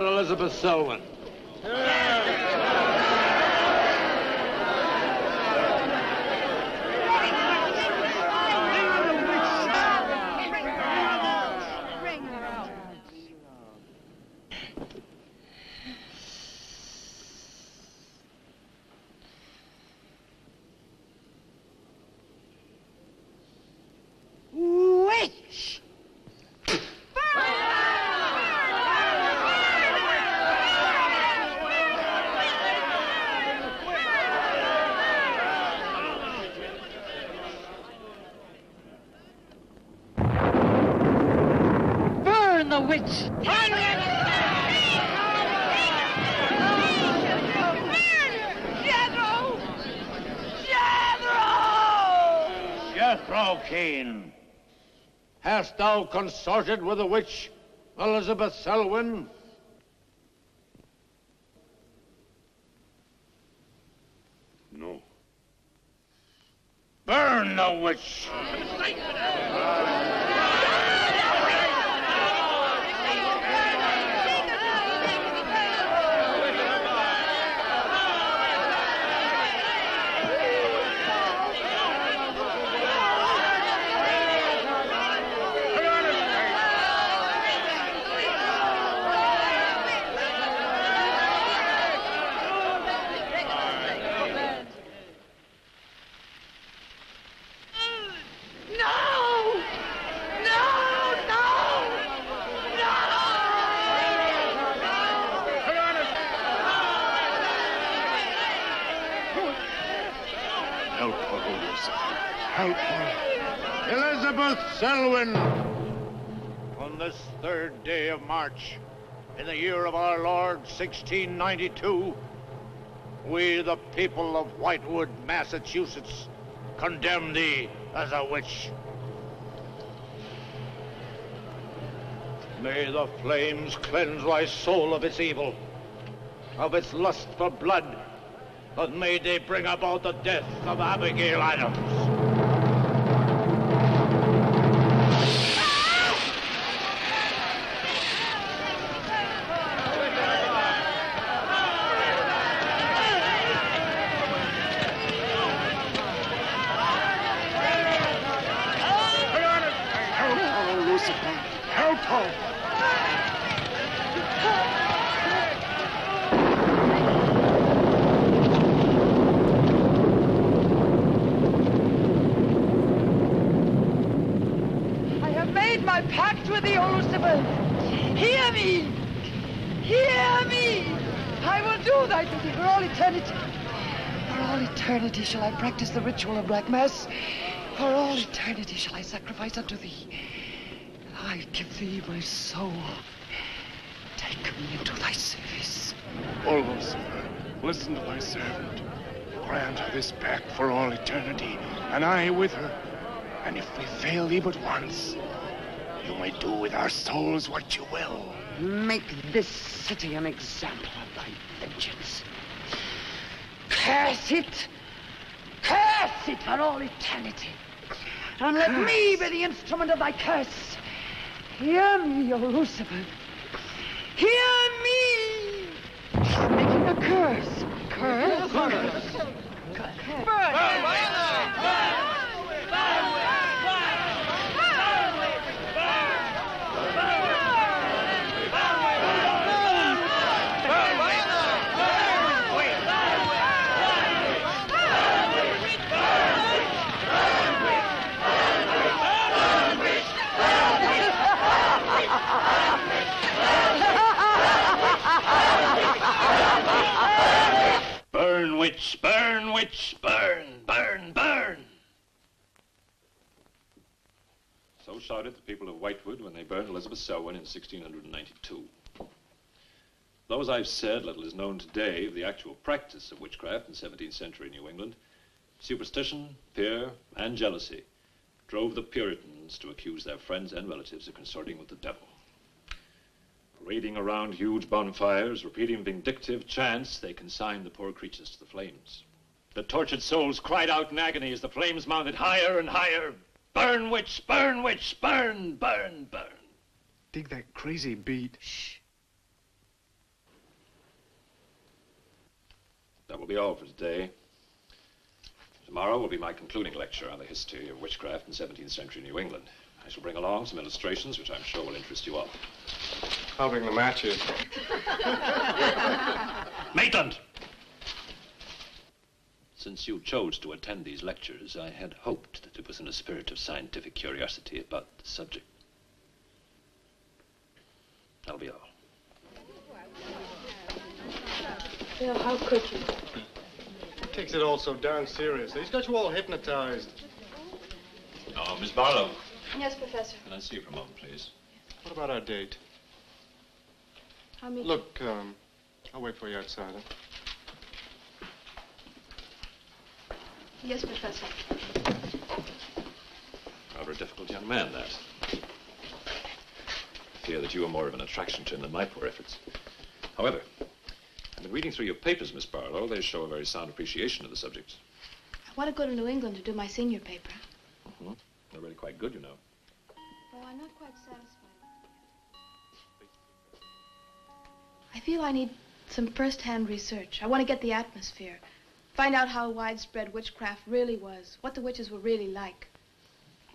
about Elizabeth Selwyn? Witch! Burn the witch! Jethro Keen, hast thou consorted with the witch Elizabeth Selwyn? No. Burn the witch! Help her. Elizabeth Selwyn, on this 3rd day of March, in the year of our Lord, 1692, we, the people of Whitewood, Massachusetts, condemn thee as a witch. May the flames cleanse thy soul of its evil, of its lust for blood, but may they bring about the death of Abigail Adams. Help her! I have made my pact with thee, O Lucifer. Hear me! Hear me! I will do thy bidding for all eternity. For all eternity shall I practice the ritual of Black Mass. For all eternity shall I sacrifice unto thee. I give thee my soul. Take me into thy service. O Lucifer, listen to thy servant. Grant her this pact for all eternity, and I with her. And if we fail thee but once, you may do with our souls what you will. Make this city an example of thy vengeance. Curse it! Curse it for all eternity! And let me be the instrument of thy curse. Hear me, O Lucifer. Hear me! Making a curse. Curse? Burn, witch, burn, witch, burn, burn, burn. So shouted the people of Whitewood when they burned Elizabeth Selwyn in 1692. Though, as I've said, little is known today of the actual practice of witchcraft in 17th century New England, superstition, fear, and jealousy drove the Puritans to accuse their friends and relatives of consorting with the devil. Parading around huge bonfires, repeating vindictive chants, they consigned the poor creatures to the flames. The tortured souls cried out in agony as the flames mounted higher and higher. Burn, witch, burn, witch, burn, burn, burn. Dig that crazy beat. Shh. That will be all for today. Tomorrow will be my concluding lecture on the history of witchcraft in 17th century New England. I shall bring along some illustrations which I'm sure will interest you all. I'll bring the matches. Maitland! Since you chose to attend these lectures, I had hoped that it was in a spirit of scientific curiosity about the subject. That'll be all. Bill, how could you? He takes it all so darn seriously. He's got you all hypnotized. Oh, Miss Barlow. Yes, Professor. Can I see you for a moment, please? What about our date? I'll meet Look, I'll wait for you outside, huh? you. Yes, Professor. Rather a difficult young man, that. I fear that you are more of an attraction to him than my poor efforts. However, I've been reading through your papers, Miss Barlow. They show a very sound appreciation of the subject. I want to go to New England to do my senior paper. Mm-hmm. They're really quite good, you know. Well, I'm not quite satisfied. I feel I need some first-hand research. I want to get the atmosphere. Find out how widespread witchcraft really was, what the witches were really like.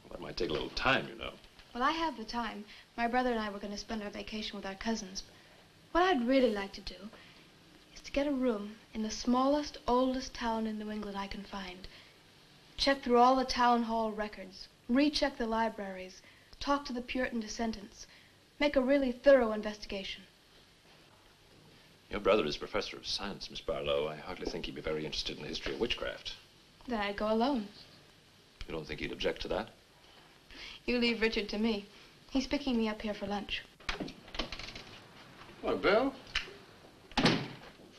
Well, that might take a little time, you know. Well, I have the time. My brother and I were going to spend our vacation with our cousins. What I'd really like to do is to get a room in the smallest, oldest town in New England I can find. Check through all the town hall records, recheck the libraries, talk to the Puritan descendants, make a really thorough investigation. Your brother is professor of science, Miss Barlow. I hardly think he'd be very interested in the history of witchcraft. Then I'd go alone. You don't think he'd object to that? You leave Richard to me. He's picking me up here for lunch. Hello, Bill.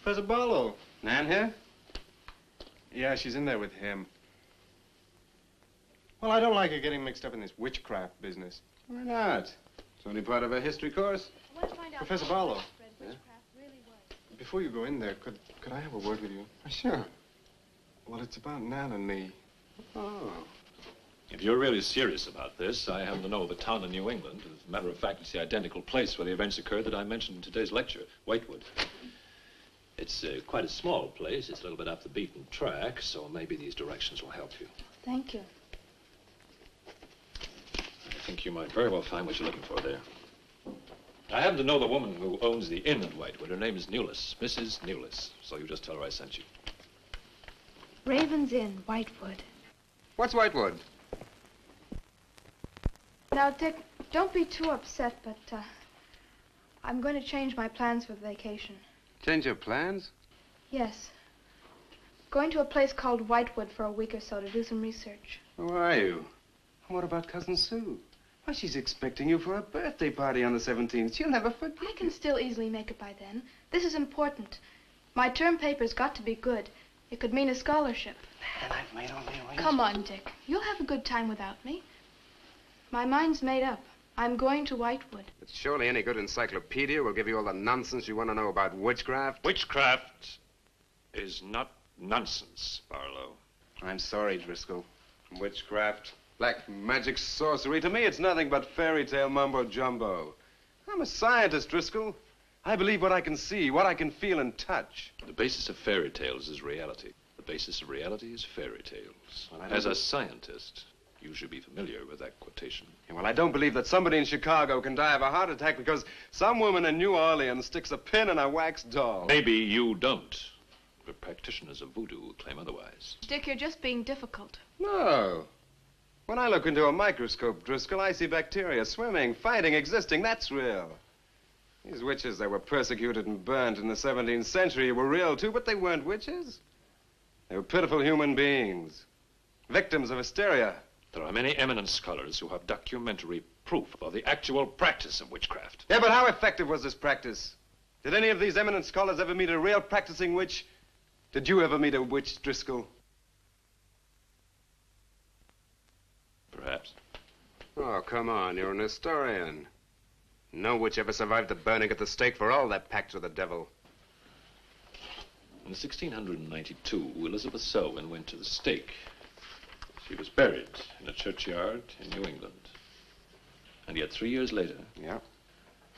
Professor Barlow. Nan here? Yeah, she's in there with him. Well, I don't like her getting mixed up in this witchcraft business. Why not? It's only part of a history course. I want to find out Professor how Barlow. widespread witchcraft really was. Before you go in there, could I have a word with you? Sure. Well, it's about Nan and me. Oh. If you're really serious about this, I happen to know of a town in New England. As a matter of fact, it's the identical place where the events occurred that I mentioned in today's lecture, Whitewood. It's quite a small place. It's a little bit off the beaten track, so maybe these directions will help you. Thank you. I think you might very well find what you're looking for there. I happen to know the woman who owns the inn at Whitewood. Her name is Newless, Mrs. Newless. So you just tell her I sent you. Raven's Inn, Whitewood. What's Whitewood? Now, Dick, don't be too upset, but I'm going to change my plans for the vacation. Change your plans? Yes. Going to a place called Whitewood for a week or so to do some research. Who are you? And what about Cousin Sue? Why, she's expecting you for a birthday party on the 17th. She'll never forget. I can still easily make it by then. This is important. My term paper's got to be good. It could mean a scholarship. And I've made all the arrangements. Come on, Dick. You'll have a good time without me. My mind's made up. I'm going to Whitewood. But surely any good encyclopedia will give you all the nonsense you want to know about witchcraft. Witchcraft is not nonsense, Barlow. I'm sorry, Driscoll. Witchcraft, black magic, sorcery. To me, it's nothing but fairy tale mumbo-jumbo. I'm a scientist, Driscoll. I believe what I can see, what I can feel and touch. The basis of fairy tales is reality. The basis of reality is fairy tales. Well, I don't As a scientist, you should be familiar with that quotation. Yeah, well, I don't believe that somebody in Chicago can die of a heart attack because some woman in New Orleans sticks a pin in a wax doll. Maybe you don't, but practitioners of voodoo claim otherwise. Dick, you're just being difficult. No. When I look into a microscope, Driscoll, I see bacteria swimming, fighting, existing. That's real. These witches that were persecuted and burned in the 17th century were real, too, but they weren't witches. They were pitiful human beings, victims of hysteria. There are many eminent scholars who have documentary proof of the actual practice of witchcraft. Yeah, but how effective was this practice? Did any of these eminent scholars ever meet a real practicing witch? Did you ever meet a witch, Driscoll? Perhaps. Oh, come on, you're an historian. No witch ever survived the burning at the stake for all their pacts with the devil. In 1692, Elizabeth Selwyn went to the stake. She was buried in a churchyard in New England. And yet 3 years later... Yeah?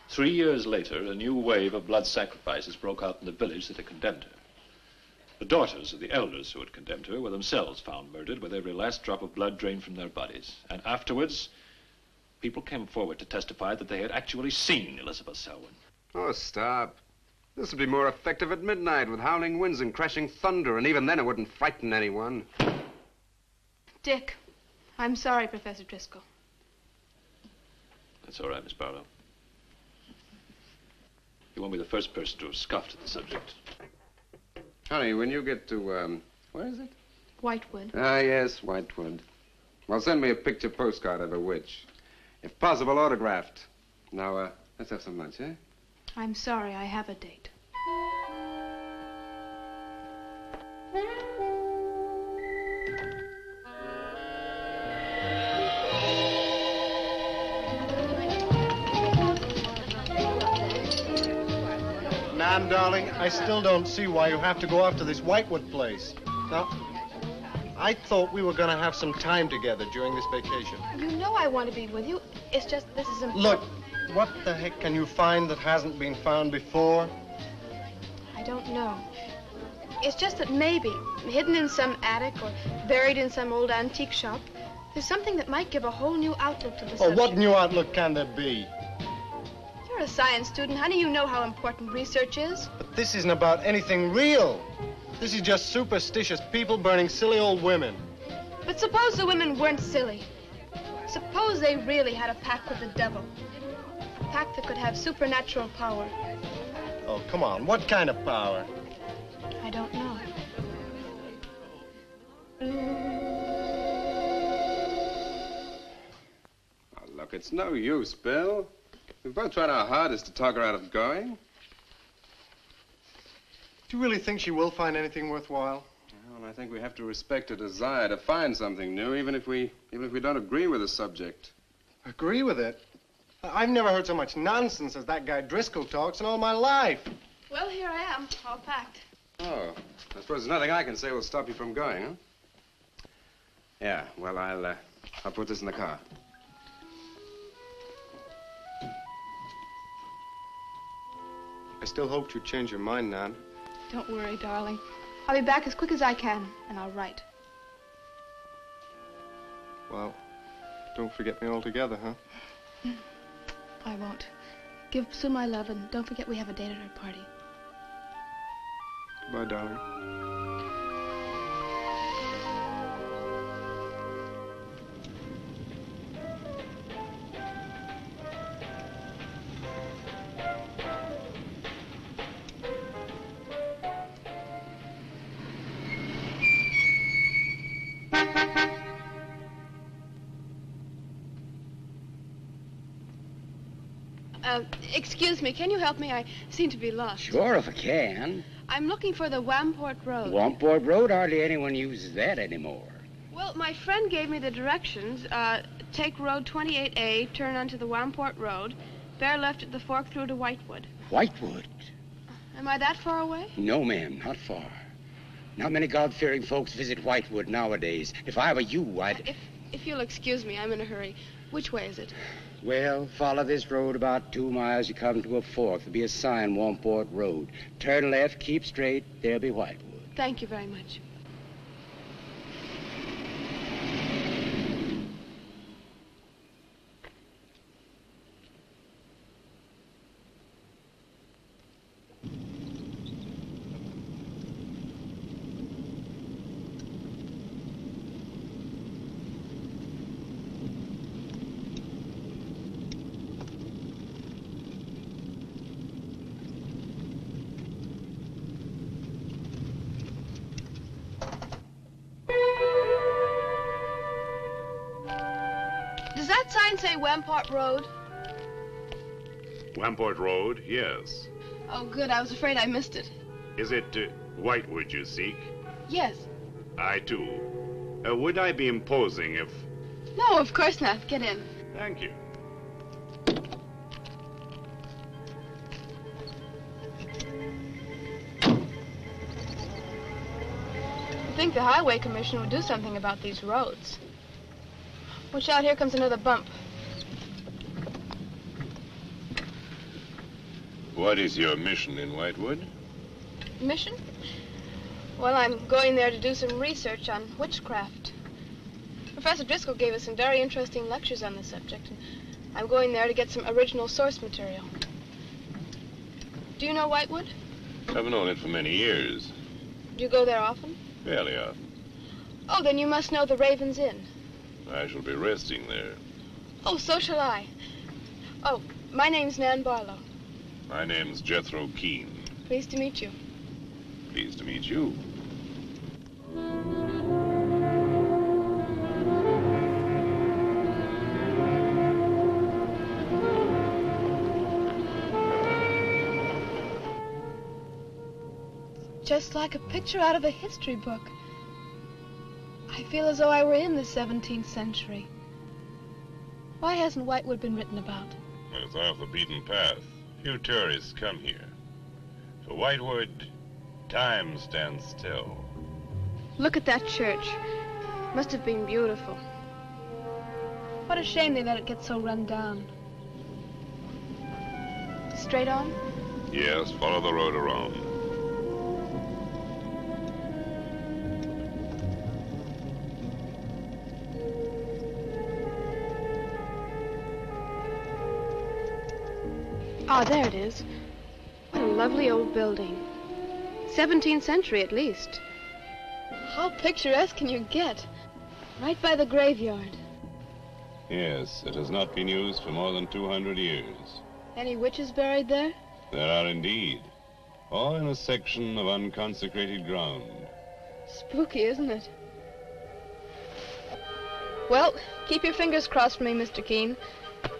3 years later, a new wave of blood sacrifices broke out in the village that had condemned her. The daughters of the elders who had condemned her were themselves found murdered with every last drop of blood drained from their bodies. And afterwards, people came forward to testify that they had actually seen Elizabeth Selwyn. Oh, stop. This would be more effective at midnight with howling winds and crashing thunder, and even then it wouldn't frighten anyone. Dick, I'm sorry, Professor Driscoll. That's all right, Miss Barlow. You won't be the first person to have scoffed at the subject. Honey, when you get to, where is it? Whitewood. Ah, yes, Whitewood. Well, send me a picture postcard of a witch. If possible, autographed. Now, let's have some lunch, eh? I'm sorry, I have a date. Nan, darling, I still don't see why you have to go off to this Whitewood place. Now, I thought we were going to have some time together during this vacation. You know I want to be with you. It's just this is important. Look, what the heck can you find that hasn't been found before? I don't know. It's just that maybe, hidden in some attic or buried in some old antique shop, there's something that might give a whole new outlook to the subject. Oh, what new outlook can there be? You're a science student, honey. You know how important research is. But this isn't about anything real. This is just superstitious people burning silly old women. But suppose the women weren't silly. Suppose they really had a pact with the devil. A pact that could have supernatural power. Oh, come on. What kind of power? I don't know. Oh, look, it's no use, Bill. We've both tried our hardest to talk her out of going. Do you really think she will find anything worthwhile? Well, I think we have to respect her desire to find something new, even if we don't agree with the subject. Agree with it? I've never heard so much nonsense as that guy Driscoll talks in all my life. Well, here I am, all packed. Oh, I suppose there's nothing I can say will stop you from going, huh? Yeah, well, I'll put this in the car. I still hoped you'd change your mind, Nan. Don't worry, darling. I'll be back as quick as I can, and I'll write. Well, don't forget me altogether, huh? I won't. Give Sue my love, and don't forget we have a date at her party. Goodbye, darling. Excuse me, can you help me? I seem to be lost. Sure, if I can. I'm looking for the Wamport Road. Wamport Road? Hardly anyone uses that anymore. Well, my friend gave me the directions. Take Road 28A, turn onto the Wamport Road, bear left at the fork through to Whitewood. Whitewood? Am I that far away? No, ma'am, not far. Not many God-fearing folks visit Whitewood nowadays. If I were you, I'd... If you'll excuse me, I'm in a hurry. Which way is it? Well, follow this road about 2 miles. You come to a fork. There'll be a sign, Wamport Road. Turn left, keep straight. There'll be Whitewood. Thank you very much. Does that sign say Wamport Road? Wamport Road, yes. Oh, good. I was afraid I missed it. Is it Whitewood you seek? Yes. I, too. Would I be imposing if... No, of course not. Get in. Thank you. I think the Highway Commission would do something about these roads. Watch out, here comes another bump. What is your mission in Whitewood? Mission? Well, I'm going there to do some research on witchcraft. Professor Driscoll gave us some very interesting lectures on the subject, and I'm going there to get some original source material. Do you know Whitewood? I've known it for many years. Do you go there often? Fairly often. Oh, then you must know the Raven's Inn. I shall be resting there. Oh, so shall I. Oh, my name's Nan Barlow. My name's Jethro Keene. Pleased to meet you. Pleased to meet you. Just like a picture out of a history book. I feel as though I were in the 17th century. Why hasn't Whitewood been written about? It's off the beaten path. Few tourists come here. For Whitewood, time stands still. Look at that church. Must have been beautiful. What a shame they let it get so run down. Straight on? Yes, follow the road around. Ah, there it is. What a lovely old building. 17th century at least. How picturesque can you get? Right by the graveyard. Yes, it has not been used for more than 200 years. Any witches buried there? There are indeed. All in a section of unconsecrated ground. Spooky, isn't it? Well, keep your fingers crossed for me, Mr. Keene.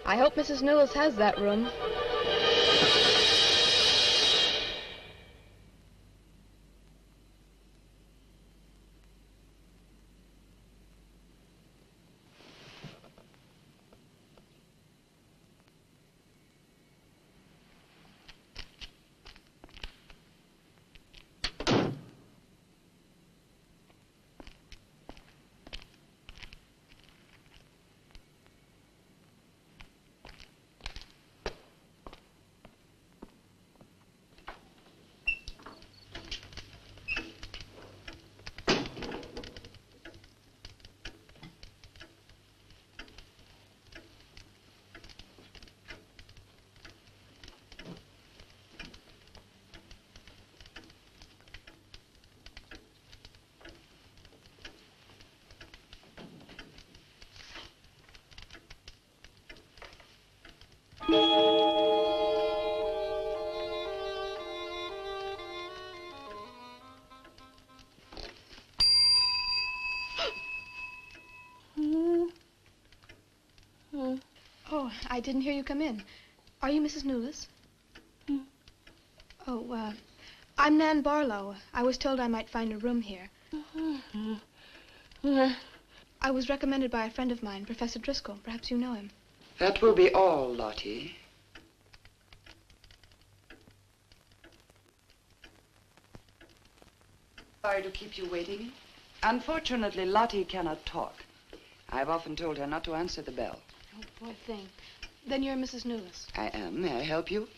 I hope Mrs. Newlis has that room. Oh, I didn't hear you come in. Are you Mrs. Newlis? Oh, I'm Nan Barlow. I was told I might find a room here. I was recommended by a friend of mine, Professor Driscoll. Perhaps you know him. That will be all, Lottie. Sorry to keep you waiting. Unfortunately, Lottie cannot talk. I've often told her not to answer the bell. Oh, poor thing. Then you're Mrs. Newlis. I am. May I help you?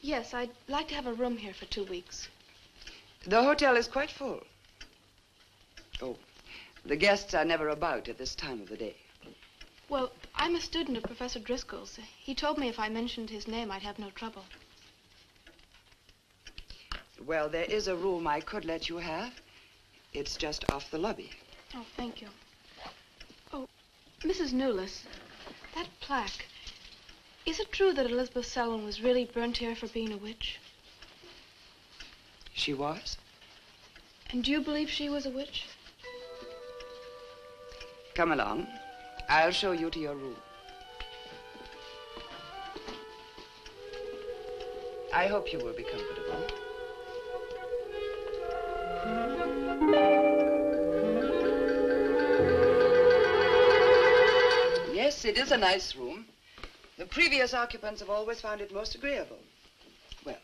Yes, I'd like to have a room here for 2 weeks. The hotel is quite full. Oh, the guests are never about at this time of the day. Well, I'm a student of Professor Driscoll's. He told me if I mentioned his name, I'd have no trouble. Well, there is a room I could let you have. It's just off the lobby. Oh, thank you. Oh, Mrs. Newlis, that plaque. Is it true that Elizabeth Selwyn was really burnt here for being a witch? She was? And do you believe she was a witch? Come along. I'll show you to your room. I hope you will be comfortable. Yes, it is a nice room. The previous occupants have always found it most agreeable. Well,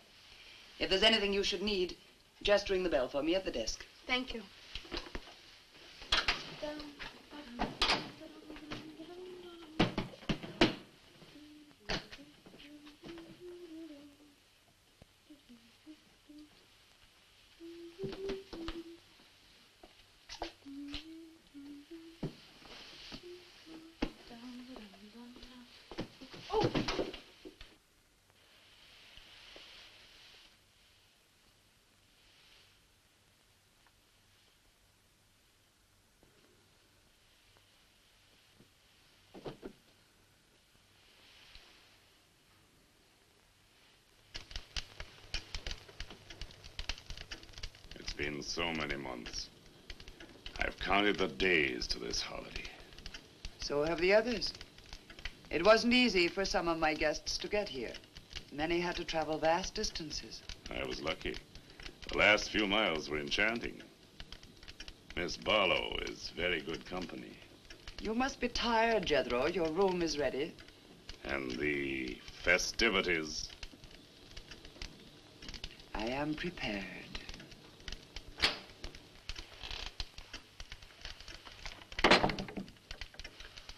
if there's anything you should need, just ring the bell for me at the desk. Thank you. so many months. I've counted the days to this holiday. So have the others. It wasn't easy for some of my guests to get here. Many had to travel vast distances. I was lucky. The last few miles were enchanting. Miss Barlow is very good company. You must be tired, Jethro. Your room is ready. And the festivities. I am prepared.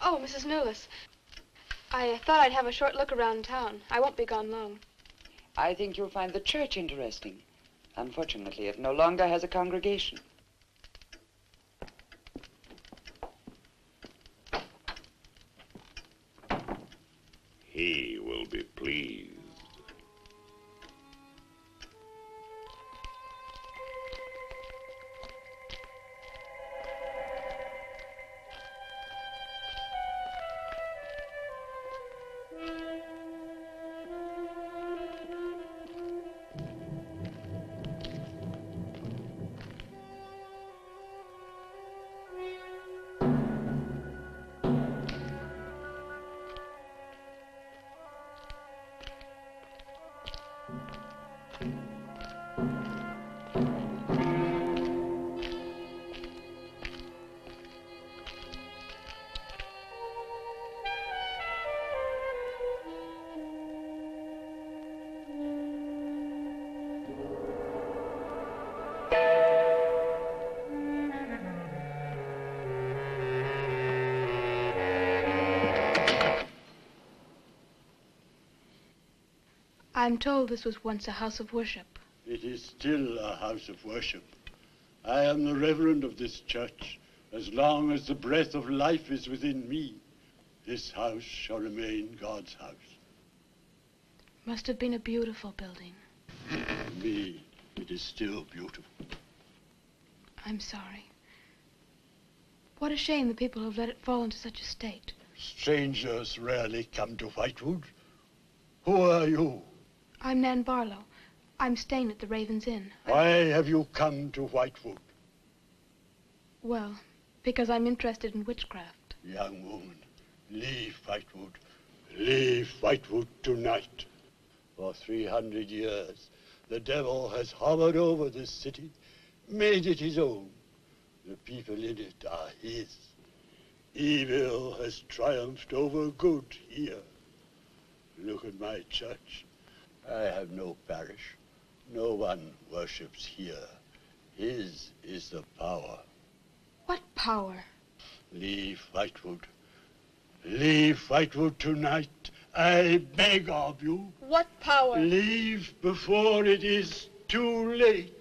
Oh, Mrs. Newless. I thought I'd have a short look around town. I won't be gone long. I think you'll find the church interesting. Unfortunately, it no longer has a congregation. He will be pleased. I'm told this was once a house of worship. It is still a house of worship. I am the reverend of this church. As long as the breath of life is within me, this house shall remain God's house. Must have been a beautiful building. To me, it is still beautiful. I'm sorry. What a shame the people have let it fall into such a state. Strangers rarely come to Whitewood. Who are you? I'm Nan Barlow. I'm staying at the Raven's Inn. Why have you come to Whitewood? Well, because I'm interested in witchcraft. Young woman, leave Whitewood. Leave Whitewood tonight. For 300 years, the devil has hovered over this city, made it his own. The people in it are his. Evil has triumphed over good here. Look at my church. I have no parish. No one worships here. His is the power. What power? Leave Whitewood. Leave Whitewood tonight. I beg of you. What power? Leave before it is too late.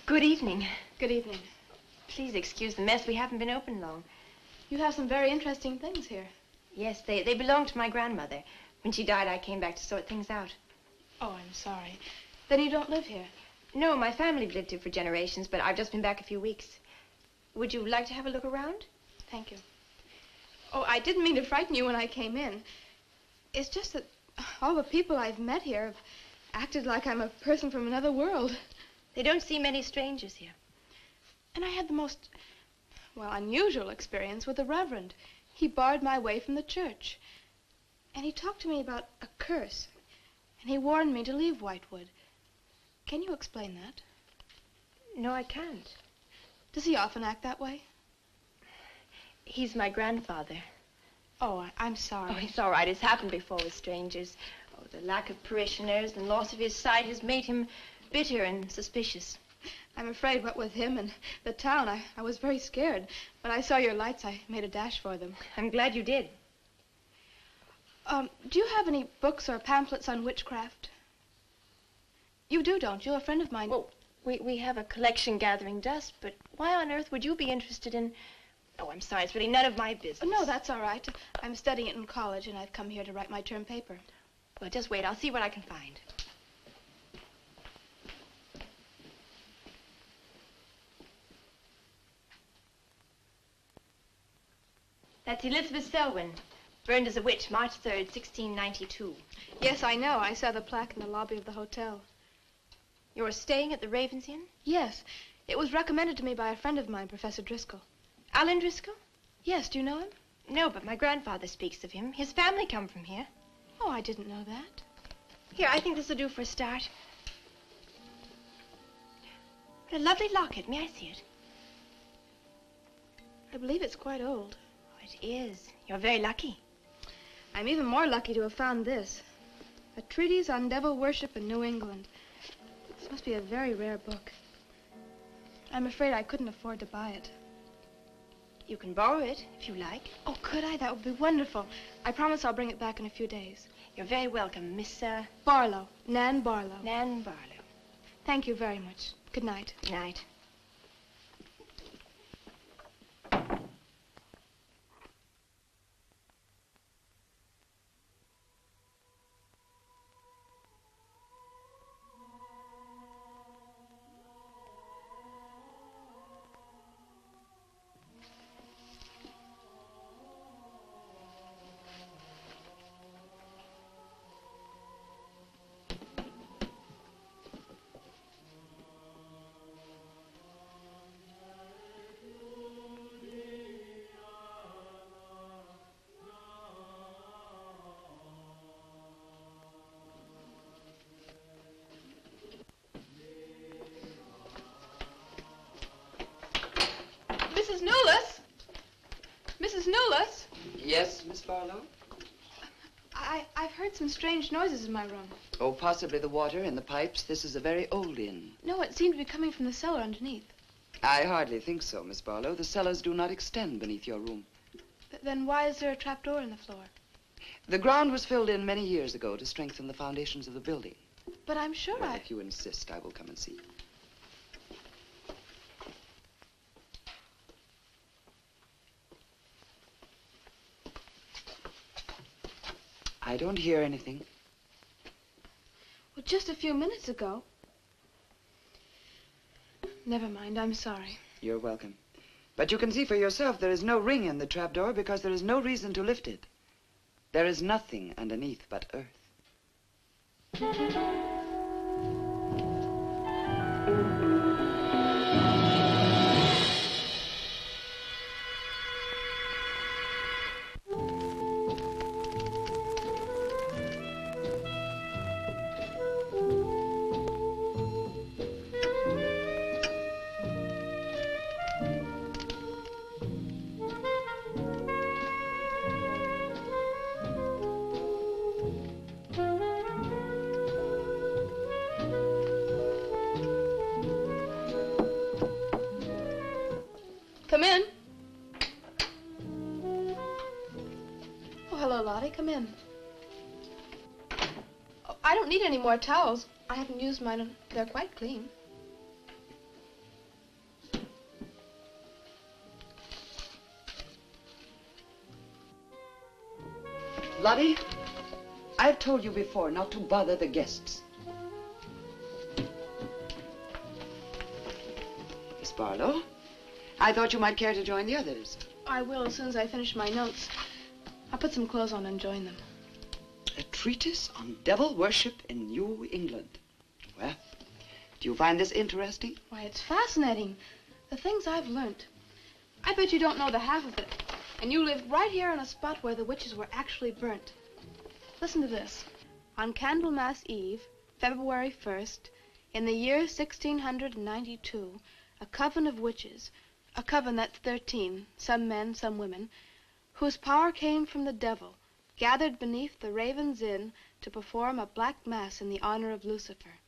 Good evening. Good evening. Please excuse the mess. We haven't been open long. You have some very interesting things here. Yes, they belonged to my grandmother. When she died, I came back to sort things out. Oh, I'm sorry. Then you don't live here? No, my family lived here for generations, but I've just been back a few weeks. Would you like to have a look around? Thank you. Oh, I didn't mean to frighten you when I came in. It's just that all the people I've met here have acted like I'm a person from another world. They don't see many strangers here. And I had the most, well, unusual experience with the Reverend. He barred my way from the church. And he talked to me about a curse. And he warned me to leave Whitewood. Can you explain that? No, I can't. Does he often act that way? He's my grandfather. Oh, I'm sorry. Oh, it's all right. It's happened before with strangers. Oh, the lack of parishioners and loss of his sight has made him bitter and suspicious. I'm afraid what with him and the town, I was very scared. When I saw your lights, I made a dash for them. I'm glad you did. Do you have any books or pamphlets on witchcraft? You do, don't you? A friend of mine... Well, we have a collection gathering dust, but why on earth would you be interested in... Oh, I'm sorry. It's really none of my business. No, that's all right. I'm studying it in college, and I've come here to write my term paper. Well, just wait. I'll see what I can find. That's Elizabeth Selwyn, burned as a witch, March 3rd, 1692. Yes, I know. I saw the plaque in the lobby of the hotel. You're staying at the Ravens Inn? Yes. It was recommended to me by a friend of mine, Professor Driscoll. Alan Driscoll? Yes, do you know him? No, but my grandfather speaks of him. His family come from here. Oh, I didn't know that. Here, I think this will do for a start. What a lovely locket. May I see it? I believe it's quite old. Oh, it is. You're very lucky. I'm even more lucky to have found this. A treatise on devil worship in New England. This must be a very rare book. I'm afraid I couldn't afford to buy it. You can borrow it, if you like. Oh, could I? That would be wonderful. I promise I'll bring it back in a few days. You're very welcome, Miss, Barlow. Nan Barlow. Nan Barlow. Thank you very much. Good night. Good night. Mrs. Newless? Mrs. Newless? Yes, Miss Barlow? I've heard some strange noises in my room. Oh, possibly the water in the pipes. This is a very old inn. No, it seemed to be coming from the cellar underneath. I hardly think so, Miss Barlow. The cellars do not extend beneath your room. Then why is there a trapdoor in the floor? The ground was filled in many years ago to strengthen the foundations of the building. But I'm sure Well, if you insist, I will come and see. I don't hear anything. Well, just a few minutes ago. Never mind, I'm sorry. You're welcome. But you can see for yourself there is no ring in the trapdoor because there is no reason to lift it. There is nothing underneath but earth. Come in. Oh, hello, Lottie. Come in. Oh, I don't need any more towels. I haven't used mine, and they're quite clean. Lottie, I've told you before not to bother the guests. Miss Barlow, I thought you might care to join the others. I will as soon as I finish my notes. I'll put some clothes on and join them. A treatise on devil worship in New England. Well, do you find this interesting? Why, it's fascinating. The things I've learned. I bet you don't know the half of it. And you lived right here on a spot where the witches were actually burnt. Listen to this. On Candlemas Eve, February 1st, in the year 1692, a coven of witches, a coven that's 13, some men, some women, whose power came from the devil, gathered beneath the Raven's Inn to perform a black mass in the honor of Lucifer.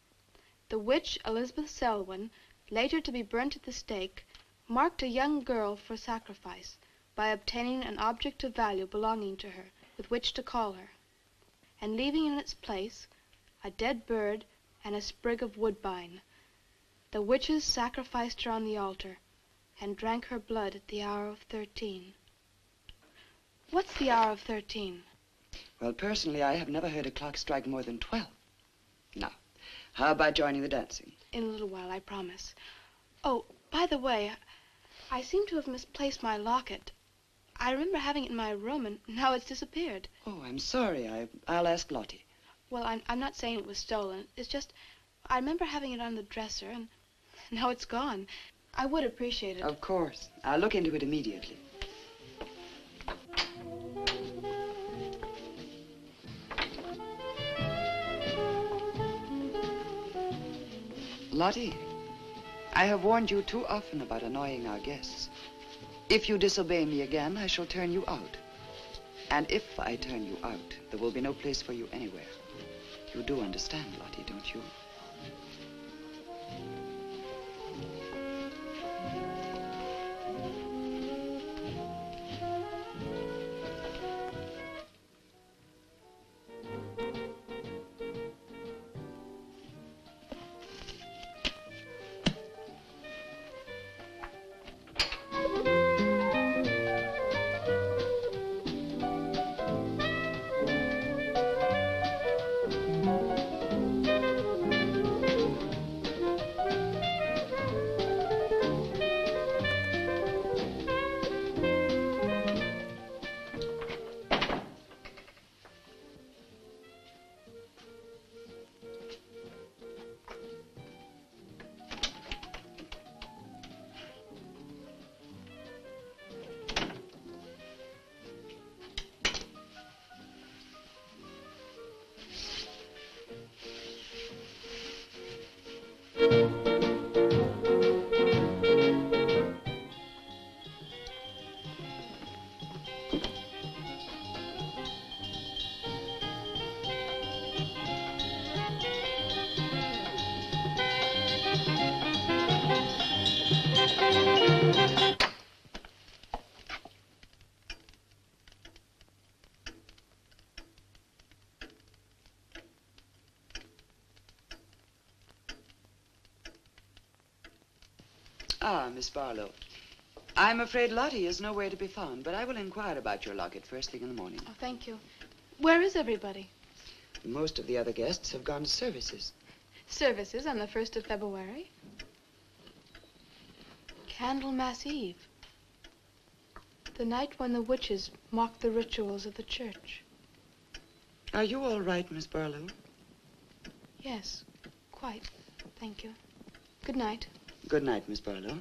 The witch Elizabeth Selwyn, later to be burnt at the stake, marked a young girl for sacrifice by obtaining an object of value belonging to her with which to call her, and leaving in its place a dead bird and a sprig of woodbine. The witches sacrificed her on the altar and drank her blood at the hour of 13. What's the hour of 13? Well, personally, I have never heard a clock strike more than 12. Now, how about joining the dancing? In a little while, I promise. Oh, by the way, I seem to have misplaced my locket. I remember having it in my room, and now it's disappeared. Oh, I'm sorry. I'll ask Lottie. Well, I'm not saying it was stolen. It's just, I remember having it on the dresser, and now it's gone. I would appreciate it. Of course. I'll look into it immediately. Lottie, I have warned you too often about annoying our guests. If you disobey me again, I shall turn you out. And if I turn you out, there will be no place for you anywhere. You do understand, Lottie, don't you? Ah, Miss Barlow. I'm afraid Lottie is nowhere to be found, but I will inquire about your locket first thing in the morning. Oh, thank you. Where is everybody? Most of the other guests have gone to services. Services on the 1st of February? Candlemas Eve. The night when the witches mocked the rituals of the church. Are you all right, Miss Barlow? Yes, quite. Thank you. Good night. Good night, Miss Barlow.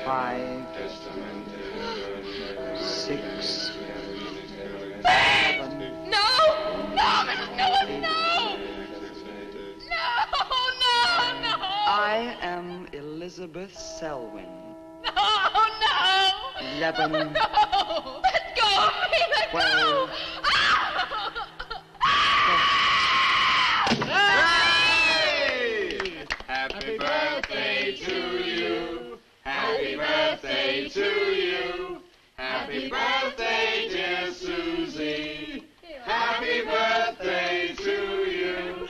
5, 6, 7. No! No, Mrs. Newland, no! No! I am Elizabeth Selwyn. No! 11. No! Let go of me! Let 12. go! Happy birthday to you. Happy birthday to you. Happy birthday, dear Susie. Happy birthday to you.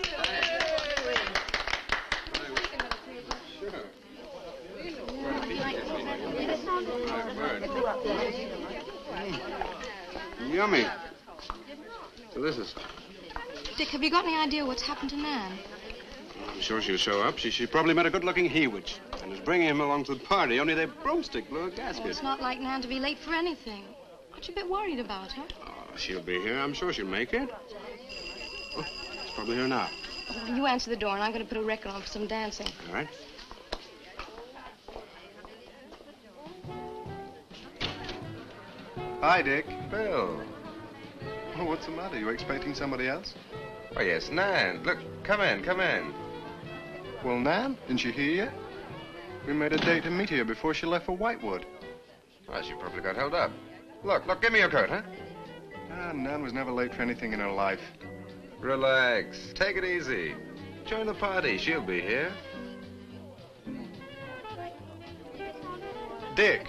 Yummy. Delicious. Dick, have you got any idea what's happened to Nan? I'm sure she'll show up. She probably met a good-looking he-witch and is bringing him along to the party, only their broomstick blew a gasket. Oh, it's not like Nan to be late for anything. Aren't you a bit worried about her? Oh, she'll be here. I'm sure she'll make it. Oh, it's probably here now. Well, you answer the door, and I'm going to put a record on for some dancing. All right. Hi, Dick. Bill. Oh, what's the matter? You expecting somebody else? Oh, yes, Nan. Look, come in, come in. Well, Nan, didn't she hear you? We made a date to meet here before she left for Whitewood. Well, she probably got held up. Look, give me your coat, huh? Ah, Nan was never late for anything in her life. Relax. Take it easy. Join the party. She'll be here. Dick.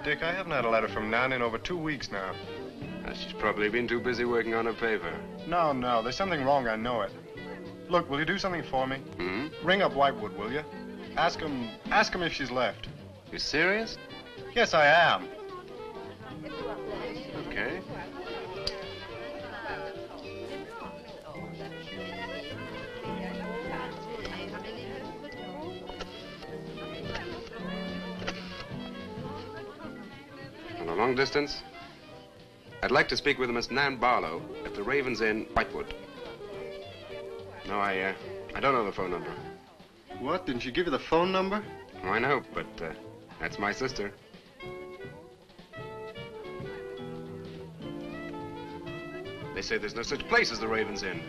Dick, I haven't had a letter from Nan in over 2 weeks now. She's probably been too busy working on her paper. No, there's something wrong, I know it. Look, will you do something for me? Hmm? Ring up Whitewood, will you? Ask him if she's left. You serious? Yes, I am. Okay. On a long distance? I'd like to speak with Miss Nan Barlow at the Raven's Inn, Whitewood. No, I don't know the phone number. What? Didn't she give you the phone number? Oh, I know, but that's my sister. They say there's no such place as the Raven's Inn.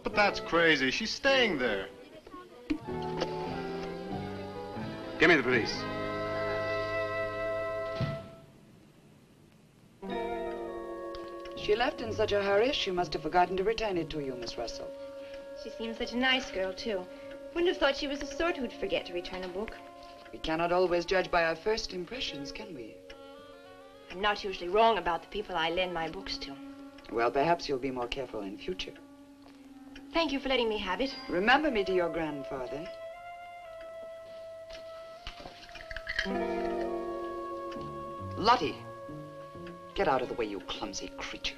But that's crazy. She's staying there. Give me the police. She left in such a hurry, she must have forgotten to return it to you, Miss Russell. She seems such a nice girl, too. Wouldn't have thought she was the sort who'd forget to return a book. We cannot always judge by our first impressions, can we? I'm not usually wrong about the people I lend my books to. Well, perhaps you'll be more careful in future. Thank you for letting me have it. Remember me to your grandfather. Lottie, get out of the way, you clumsy creature.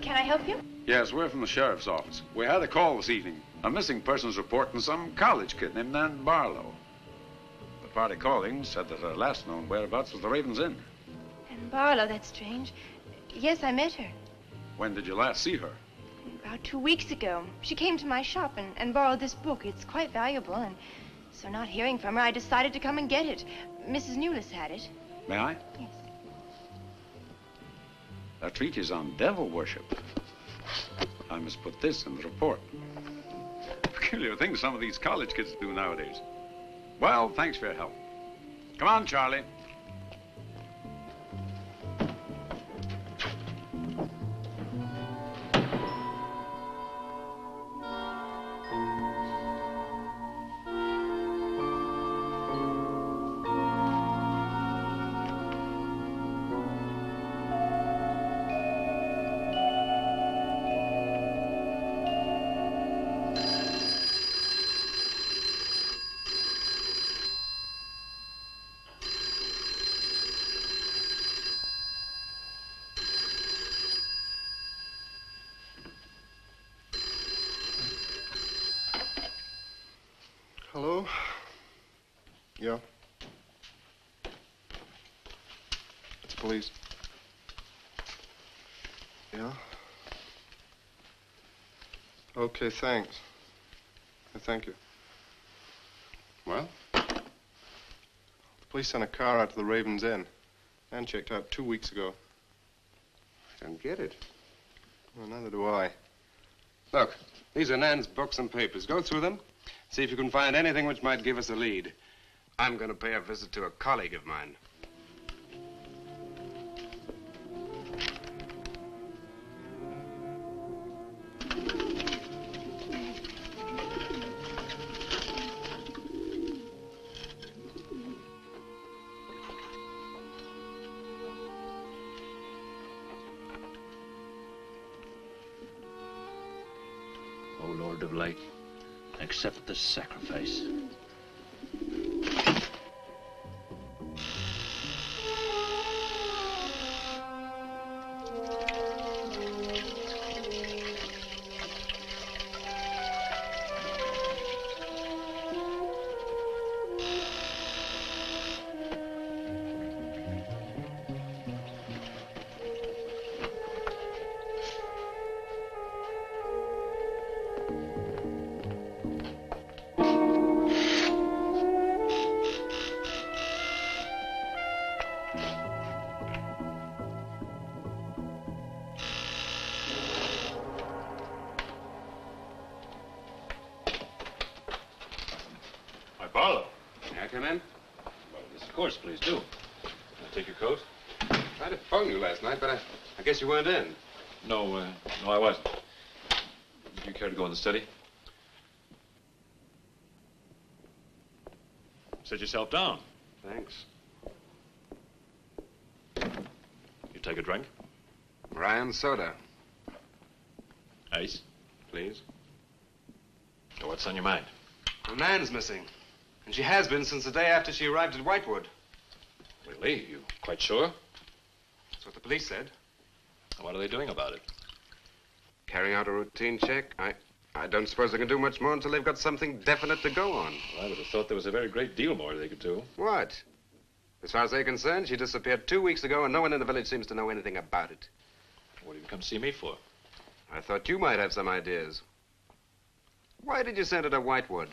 Can I help you? Yes, we're from the sheriff's office. We had a call this evening. A missing persons report from some college kid named Nan Barlow. The party calling said that her last known whereabouts was the Raven's Inn. And Barlow, that's strange. Yes, I met her. When did you last see her? About 2 weeks ago. She came to my shop and borrowed this book. It's quite valuable, and so not hearing from her, I decided to come and get it. Mrs. Newlis had it. May I? Yes. That treatise on devil worship. I must put this in the report. Peculiar things some of these college kids do nowadays. Well, thanks for your help. Come on, Charlie. Hello? Yeah. please. Yeah? Okay, thanks. Thank you. Well? The police sent a car out to the Raven's Inn. Nan checked out 2 weeks ago. I don't get it. Well, neither do I. Look, these are Nan's books and papers. Go through them. See if you can find anything which might give us a lead. I'm going to pay a visit to a colleague of mine. O Lord of Light, accept this sacrifice. Barlow. May I come in? Well, yes, of course, please do. Can I take your coat? I tried to phone you last night, but I guess you weren't in. No, I wasn't. Would you care to go in the study? Sit yourself down. Thanks. You take a drink? Ryan soda. Ice? Please. So what's on your mind? Well, Nan's missing. And she has been since the day after she arrived at Whitewood. Really? You quite sure? That's what the police said. What are they doing about it? Carrying out a routine check. I don't suppose they can do much more until they've got something definite to go on. Well, I would have thought there was a very great deal more they could do. What? As far as they're concerned, she disappeared 2 weeks ago, and no one in the village seems to know anything about it. What have you come to see me for? I thought you might have some ideas. Why did you send her to Whitewood?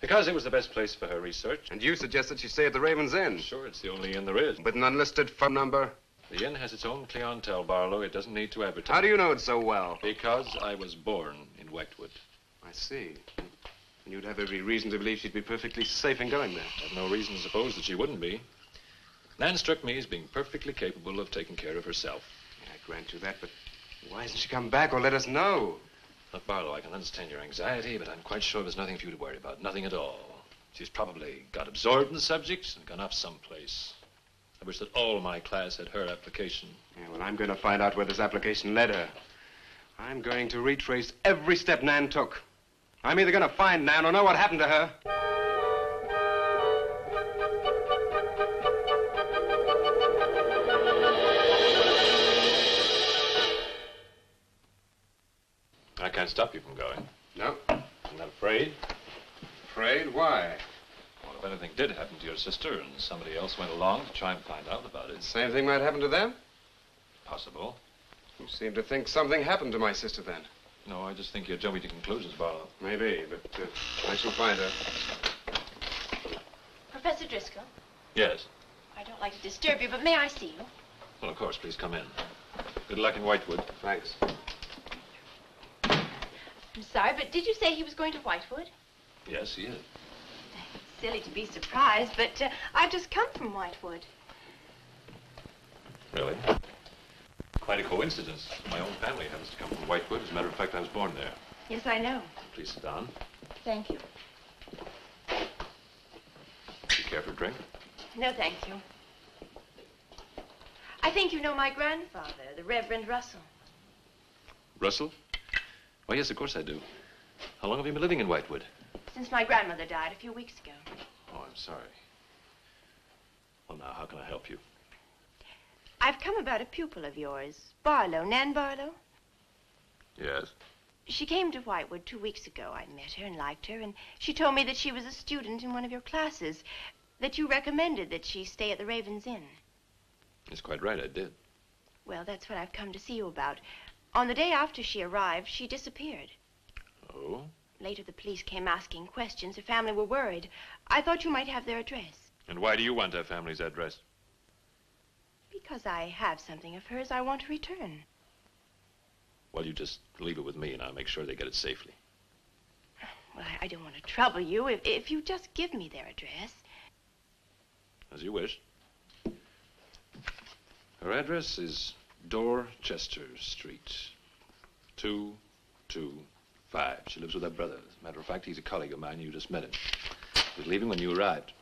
Because it was the best place for her research. And you suggested she stay at the Raven's Inn. Sure, it's the only inn there is. With an unlisted phone number? The inn has its own clientele, Barlow. It doesn't need to advertise. How do you know it so well? Because I was born in Whitewood. I see. And you'd have every reason to believe she'd be perfectly safe in going there. I have no reason to suppose that she wouldn't be. Nan struck me as being perfectly capable of taking care of herself. Yeah, I grant you that, but why hasn't she come back or let us know? Look, Barlow, I can understand your anxiety, but I'm quite sure there's nothing for you to worry about. Nothing at all. She's probably got absorbed in the subject and gone off someplace. I wish that all my class had her application. Yeah, well, I'm going to find out where this application led her. I'm going to retrace every step Nan took. I'm either going to find Nan or know what happened to her. I can't stop you from going. No. I'm not afraid. Afraid? Why? Well, if anything did happen to your sister and somebody else went along to try and find out about it. Same thing might happen to them? Possible. You seem to think something happened to my sister then. No, I just think you're jumping to conclusions, Barlow. Maybe, but I shall find her. Professor Driscoll? Yes. I don't like to disturb you, but may I see you? Well, of course, please come in. Good luck in Whitewood. Thanks. I'm sorry, but did you say he was going to Whitewood? Yes, he is. It's silly to be surprised, but I've just come from Whitewood. Really? Quite a coincidence. My own family happens to come from Whitewood. As a matter of fact, I was born there. Yes, I know. Please sit down. Thank you. Do you care for a drink? No, thank you. I think you know my grandfather, the Reverend Russell. Russell? Oh, yes, of course I do. How long have you been living in Whitewood? Since my grandmother died a few weeks ago. Oh, I'm sorry. Well, now, how can I help you? I've come about a pupil of yours, Barlow, Nan Barlow. Yes? She came to Whitewood 2 weeks ago. I met her and liked her, and she told me that she was a student in one of your classes, that you recommended that she stay at the Raven's Inn. It's quite right, I did. Well, that's what I've come to see you about. On the day after she arrived, she disappeared. Oh? Later, the police came asking questions. Her family were worried. I thought you might have their address. And why do you want her family's address? Because I have something of hers I want to return. Well, you just leave it with me, and I'll make sure they get it safely. Well, I don't want to trouble you. If you just give me their address. As you wish. Her address is Dorchester Street, 225. She lives with her brother. As a matter of fact, he's a colleague of mine. You just met him. He was leaving when you arrived.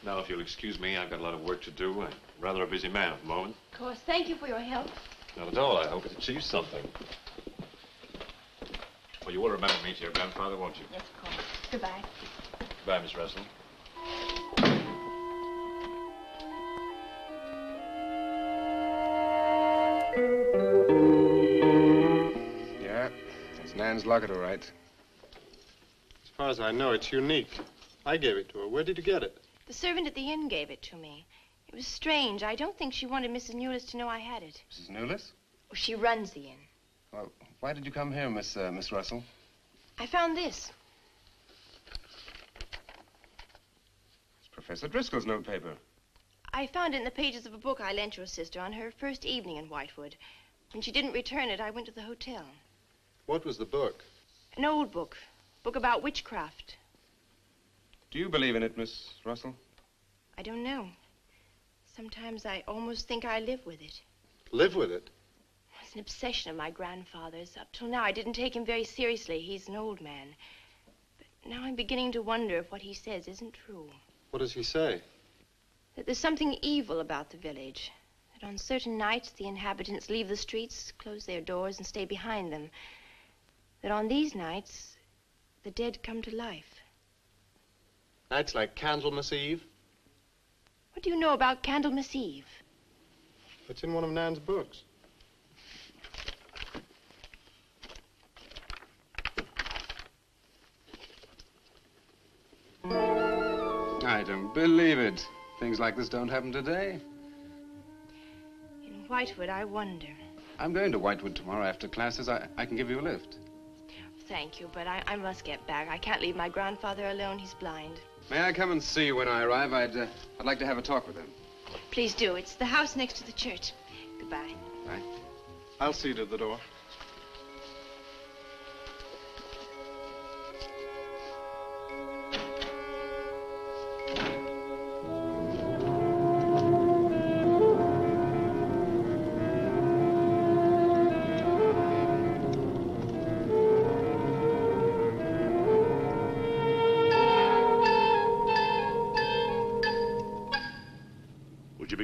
Now, if you'll excuse me, I've got a lot of work to do. I'm rather a busy man at the moment. Of course. Thank you for your help. Not at all. I hope it achieves something. Well, you will remember me to your grandfather, won't you? Yes, of course. Goodbye. Goodbye, Miss Russell. Yeah, it's Nan's locket, all right. As far as I know, it's unique. I gave it to her. Where did you get it? The servant at the inn gave it to me. It was strange. I don't think she wanted Mrs. Newless to know I had it. Mrs. Newless? Well, she runs the inn. Well, why did you come here, Miss Russell? I found this. It's Professor Driscoll's notepaper. I found it in the pages of a book I lent your sister on her first evening in Whitewood. When she didn't return it, I went to the hotel. What was the book? An old book. Book about witchcraft. Do you believe in it, Miss Russell? I don't know. Sometimes I almost think I live with it. Live with it? It's an obsession of my grandfather's. Up till now, I didn't take him very seriously. He's an old man. But now I'm beginning to wonder if what he says isn't true. What does he say? That there's something evil about the village. That on certain nights, the inhabitants leave the streets, close their doors, and stay behind them. That on these nights, the dead come to life. Nights like Candlemas Eve? What do you know about Candlemas Eve? It's in one of Nan's books. I don't believe it. Things like this don't happen today. In Whitewood, I wonder. I'm going to Whitewood tomorrow after classes. I can give you a lift. Thank you, but I must get back. I can't leave my grandfather alone. He's blind. May I come and see you when I arrive? I'd like to have a talk with him. Please do. It's the house next to the church. Goodbye. Bye. I'll see you to the door.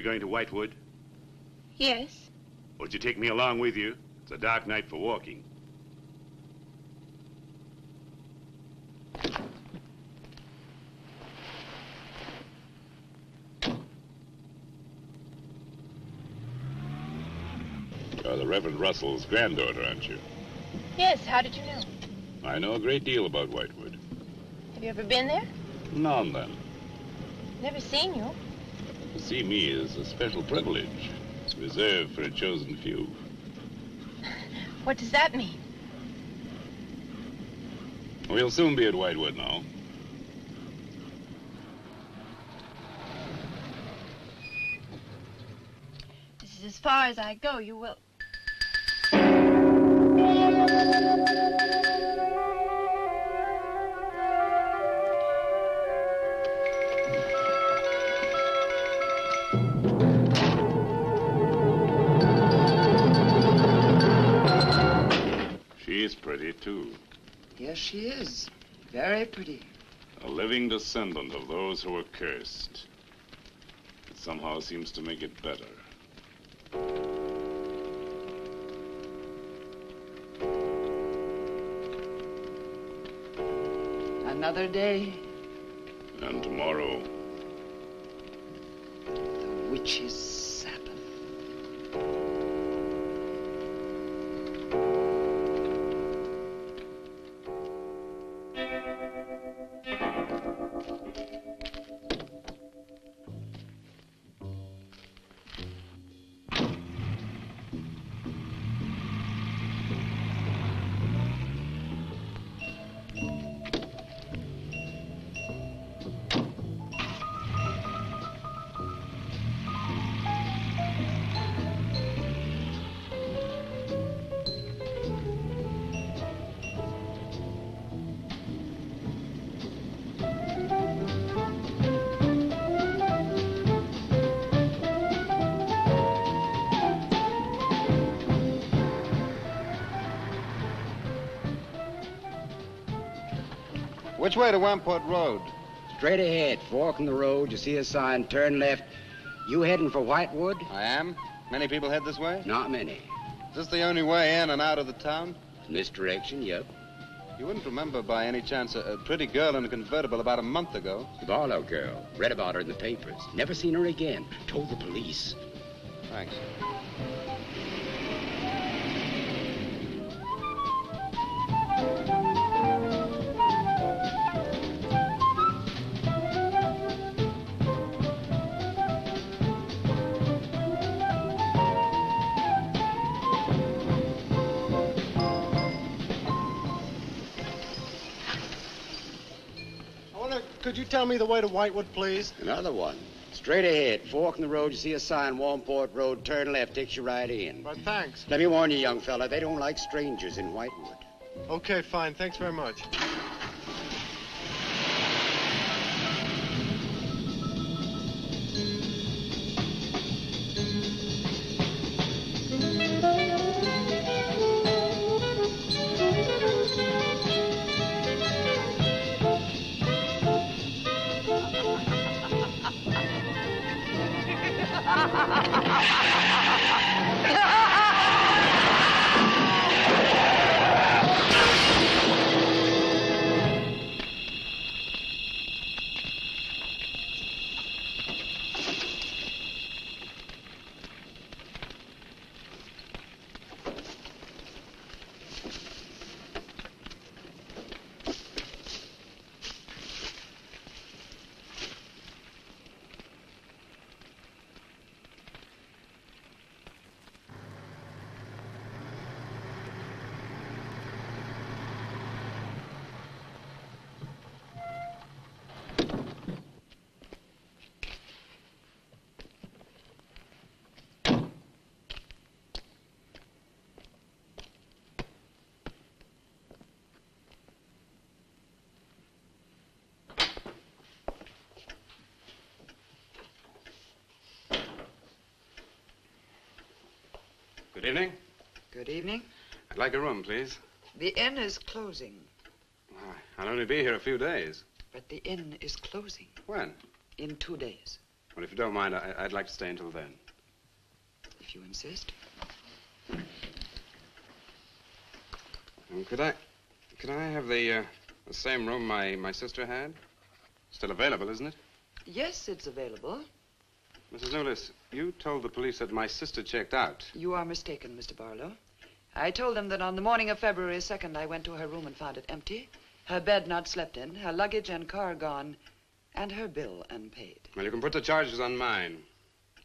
Going to Whitewood? Yes. Would you take me along with you? It's a dark night for walking. You're the Reverend Russell's granddaughter, aren't you? Yes, how did you know? I know a great deal about Whitewood. Have you ever been there? Now and then. Never seen you. To see me is a special privilege. It's reserved for a chosen few. What does that mean? We'll soon be at Whitewood now. This is as far as I go. You will... She's pretty, too. Yes, she is. Very pretty. A living descendant of those who were cursed. It somehow seems to make it better. Another day. And tomorrow. The witch's Sabbath. Which way to Wamport Road? Straight ahead, fork in the road, you see a sign, turn left. You heading for Whitewood? I am. Many people head this way? Not many. Is this the only way in and out of the town? In this direction, yep. You wouldn't remember by any chance a pretty girl in a convertible about a month ago? Barlow girl. Read about her in the papers. Never seen her again. Told the police. Thanks. Could you tell me the way to Whitewood, please? Another one. Straight ahead, fork in the road, you see a sign, Wamport Road, turn left, takes you right in. But thanks. Let me warn you, young fella, they don't like strangers in Whitewood. Okay, fine. Thanks very much. Good evening. Good evening. I'd like a room, please. The inn is closing. I'll only be here a few days. But the inn is closing. When? In 2 days. Well, if you don't mind, I'd like to stay until then. If you insist. Could I have the same room my sister had? Still available, isn't it? Yes, it's available. Mrs. Newless, you told the police that my sister checked out. You are mistaken, Mr. Barlow. I told them that on the morning of February 2nd, I went to her room and found it empty, her bed not slept in, her luggage and car gone, and her bill unpaid. Well, you can put the charges on mine.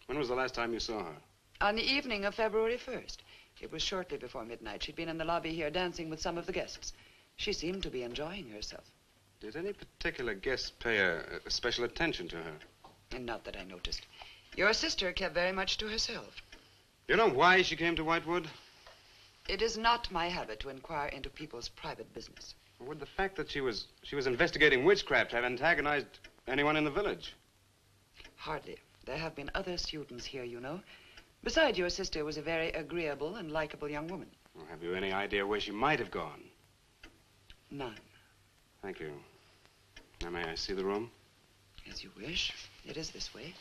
When was the last time you saw her? On the evening of February 1st. It was shortly before midnight. She'd been in the lobby here dancing with some of the guests. She seemed to be enjoying herself. Did any particular guest pay a special attention to her? And not that I noticed. Your sister kept very much to herself. You know why she came to Whitewood? It is not my habit to inquire into people's private business. Would the fact that she was investigating witchcraft have antagonized anyone in the village? Hardly. There have been other students here, you know. Besides, your sister was a very agreeable and likable young woman. Well, have you any idea where she might have gone? None. Thank you. Now, may I see the room? As you wish. It is this way.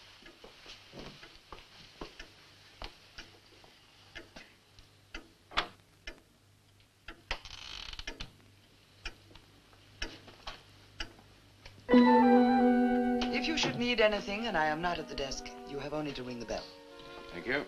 If you should need anything and I am not at the desk, you have only to ring the bell. Thank you.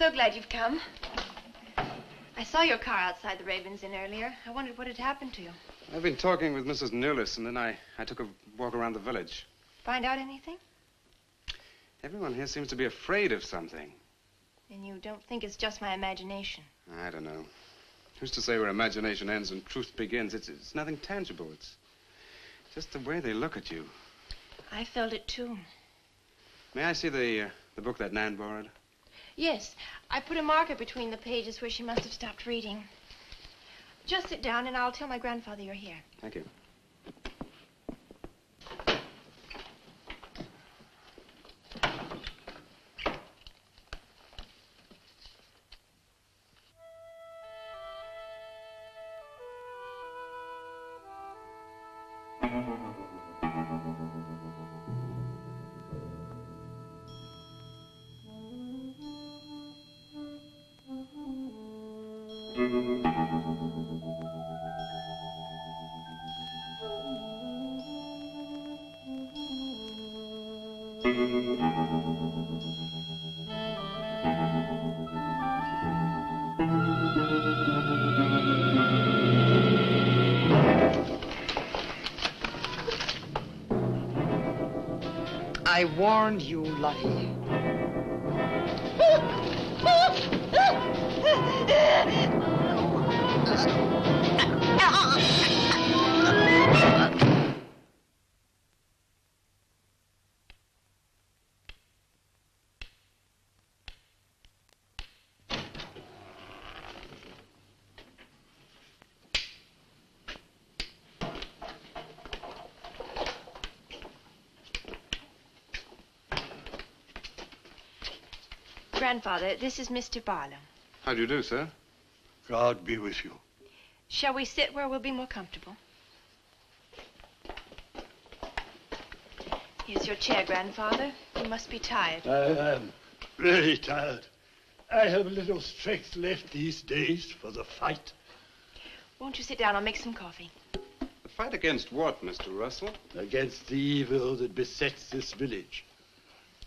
so glad you've come. I saw your car outside the Ravens Inn earlier. I wondered what had happened to you. I've been talking with Mrs. Newless, and then I took a walk around the village. Find out anything? Everyone here seems to be afraid of something. And you don't think it's just my imagination? I don't know. Who's to say where imagination ends and truth begins? It's nothing tangible. It's just the way they look at you. I felt it, too. May I see the book that Nan borrowed? Yes. I put a marker between the pages where she must have stopped reading. Just sit down, and I'll tell my grandfather you're here. Thank you. I warned you, Lottie. Grandfather, this is Mr. Barlow. How do you do, sir? God be with you. Shall we sit where we'll be more comfortable? Here's your chair, Grandfather. You must be tired. I am very tired. I have little strength left these days for the fight. Won't you sit down? I'll make some coffee. The fight against what, Mr. Russell? Against the evil that besets this village.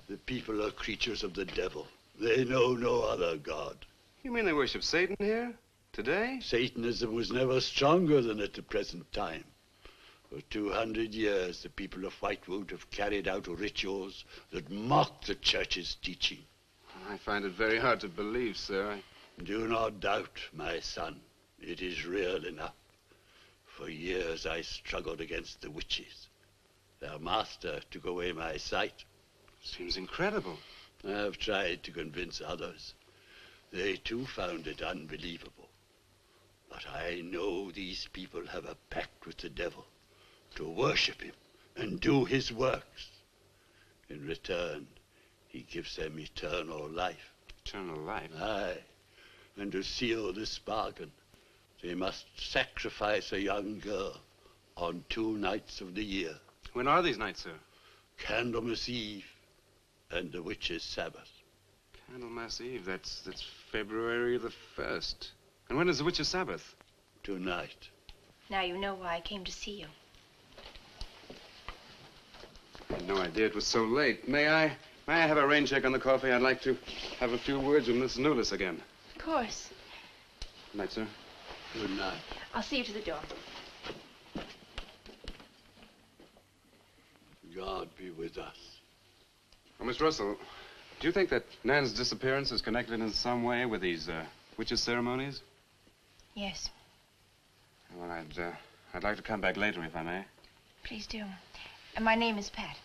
The people are creatures of the devil. They know no other god. You mean they worship Satan here? Today? Satanism was never stronger than at the present time. For 200 years, the people of Whitewood have carried out rituals that mock the church's teaching. I find it very hard to believe, sir. Do not doubt, my son. It is real enough. For years, I struggled against the witches. Their master took away my sight. Seems incredible. I have tried to convince others. They too found it unbelievable. But I know these people have a pact with the devil to worship him and do his works. In return, he gives them eternal life. Eternal life? Aye. And to seal this bargain, they must sacrifice a young girl on 2 nights of the year. When are these nights, sir? Candlemas Eve and the witch's Sabbath. Candlemas Eve, that's February the 1st. And when is the witch's Sabbath? Tonight. Now you know why I came to see you. I had no idea it was so late. May I have a rain check on the coffee? I'd like to have a few words with Miss Newless again. Of course. Good night, sir. Good night. I'll see you to the door. God be with us. Oh, Miss Russell, do you think that Nan's disappearance is connected in some way with these witches' ceremonies? Yes. Well, I'd like to come back later, if I may. Please do. And my name is Pat.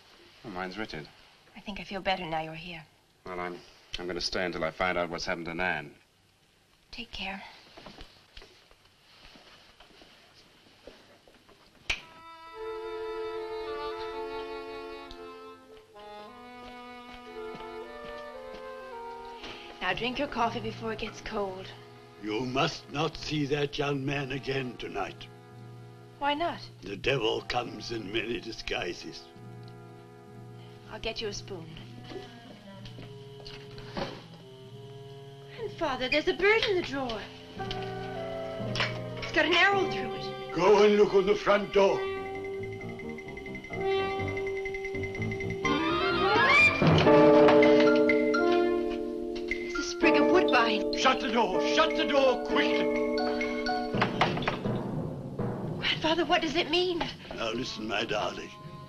Oh, mine's Richard. I think I feel better now you're here. Well, I'm going to stay until I find out what's happened to Nan. Take care. Now drink your coffee before it gets cold. You must not see that young man again tonight. Why not? The devil comes in many disguises. I'll get you a spoon. Grandfather, there's a bird in the drawer. It's got an arrow through it. Go and look on the front door. There's a sprig of woodbine Shut the door. Shut the door quickly. Grandfather, what does it mean? Now listen, my darling.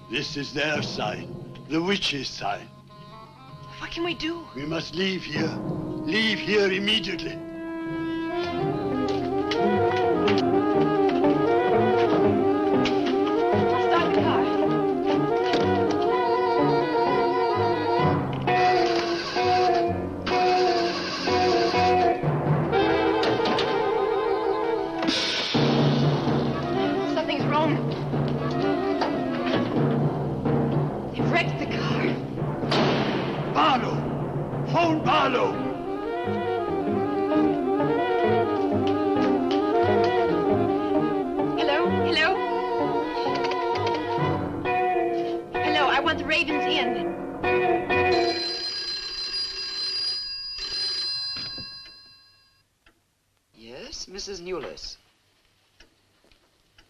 This is their sign. The witch's sign. What can we do? We must leave here. Leave here immediately. Start the car. Something's wrong. They've wrecked the car. Barlow! Phone Barlow! Hello? Hello? Hello, I want the Ravens Inn. Yes, Mrs. Newless.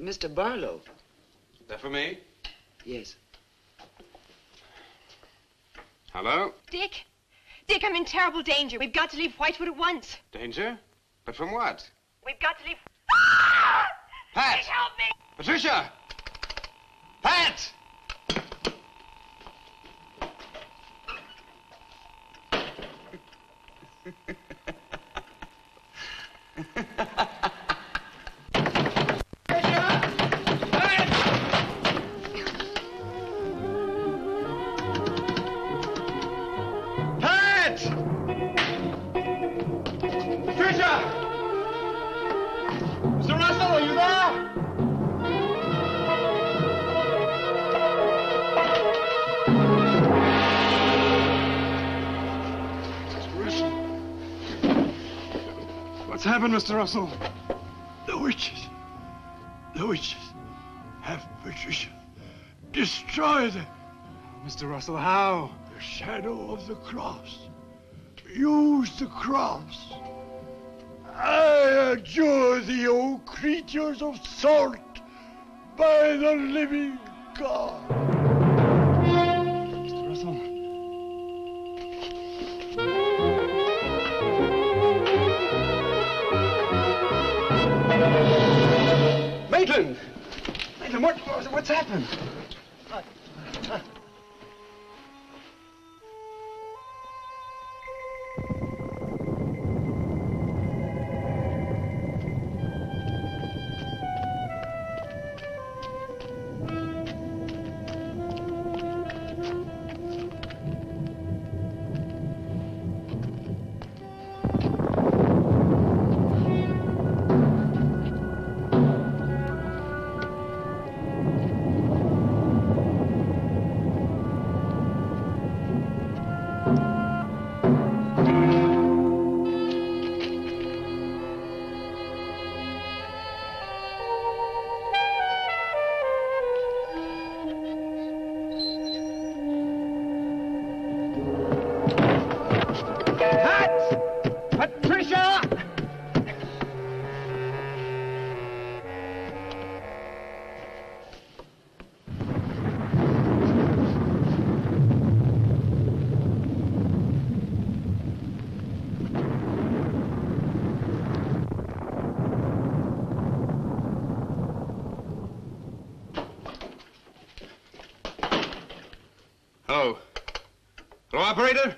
Mr. Barlow. Is that for me? Yes. Hello? Dick? Dick, I'm in terrible danger. We've got to leave Whitewood at once. Danger? But from what? We've got to leave... Pat! Dick, help me! Patricia! Pat! Pat! Patricia! Mr. Russell, are you there? What's happened, Mr. Russell? The witches have Patricia. Destroy them. Mr. Russell, how? The shadow of the cross. Use the cross. I adjure thee, O creatures of salt, by the living God. Mr. Russell. Maitland! Maitland, what's happened? Patricia! Hello. Hello, operator?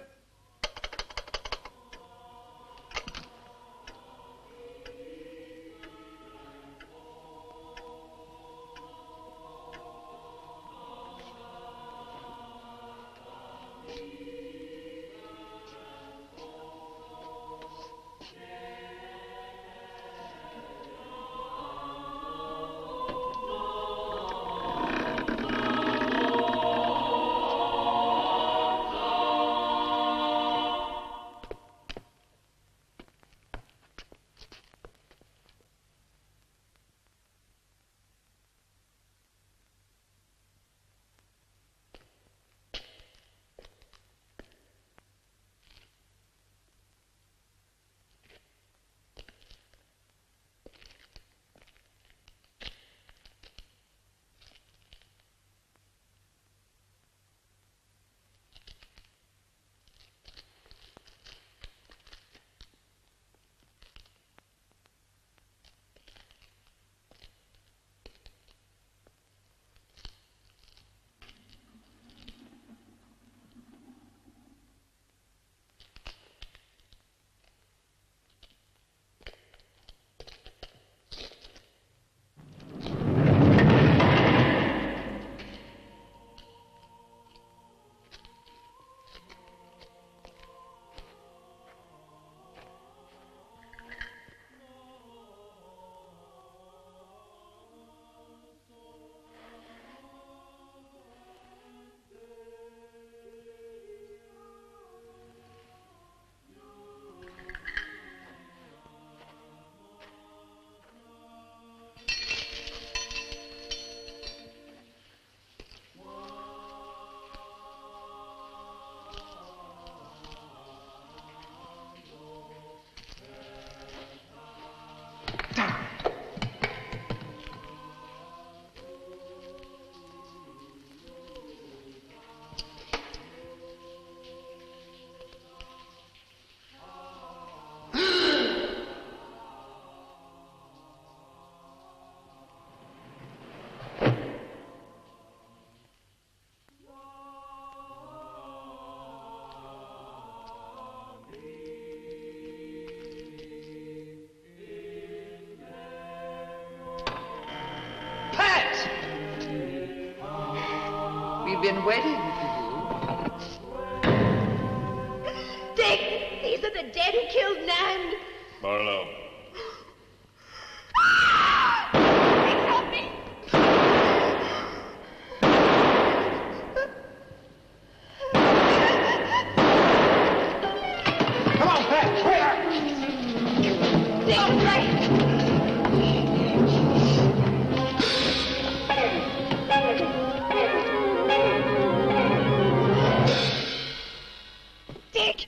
We've been waiting for Dick, these are the dead who killed Nan. Barlow. Dick, help me. Come on, Pat, quick! Dick, right. Dick!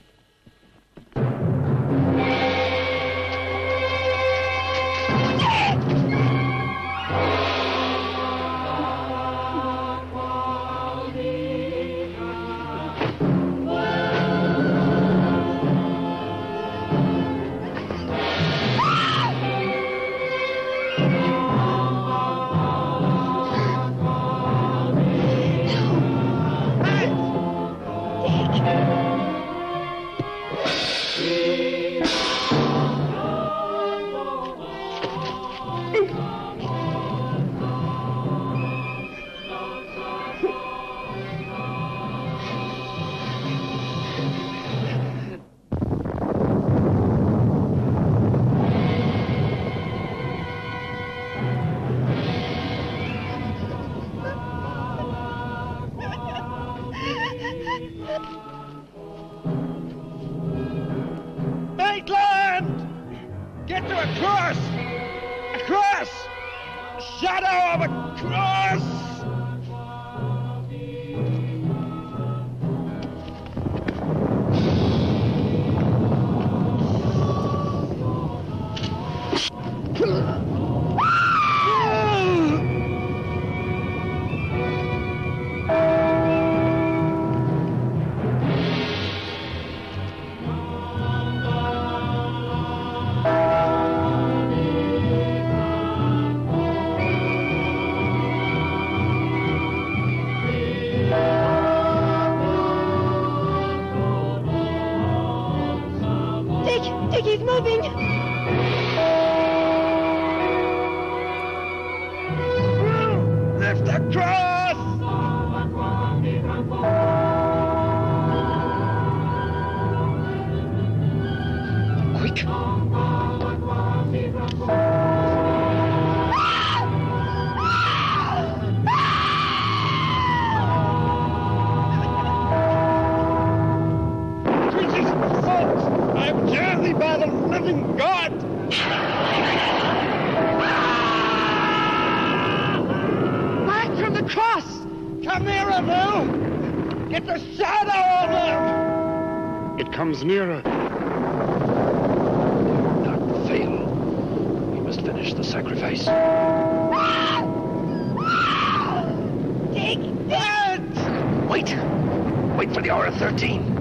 Maitland! Get to a cross! A cross! A shadow of a cross! Dick, he's moving. Lift the cross! Quick! Jesus, folks! I'm journeyed by the living God! Back from the cross! Come nearer, Bill! Get the shadow of them! It comes nearer. Not fail. We must finish the sacrifice. Dick! Wait! Wait for the hour of 13.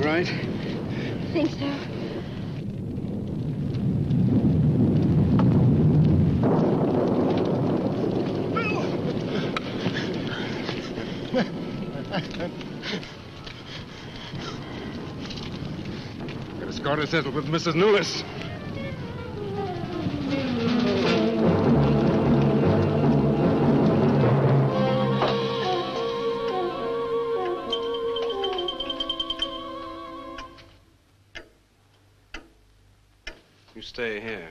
Right? I think so. Got a score to settle with Mrs. Lewis. You stay here.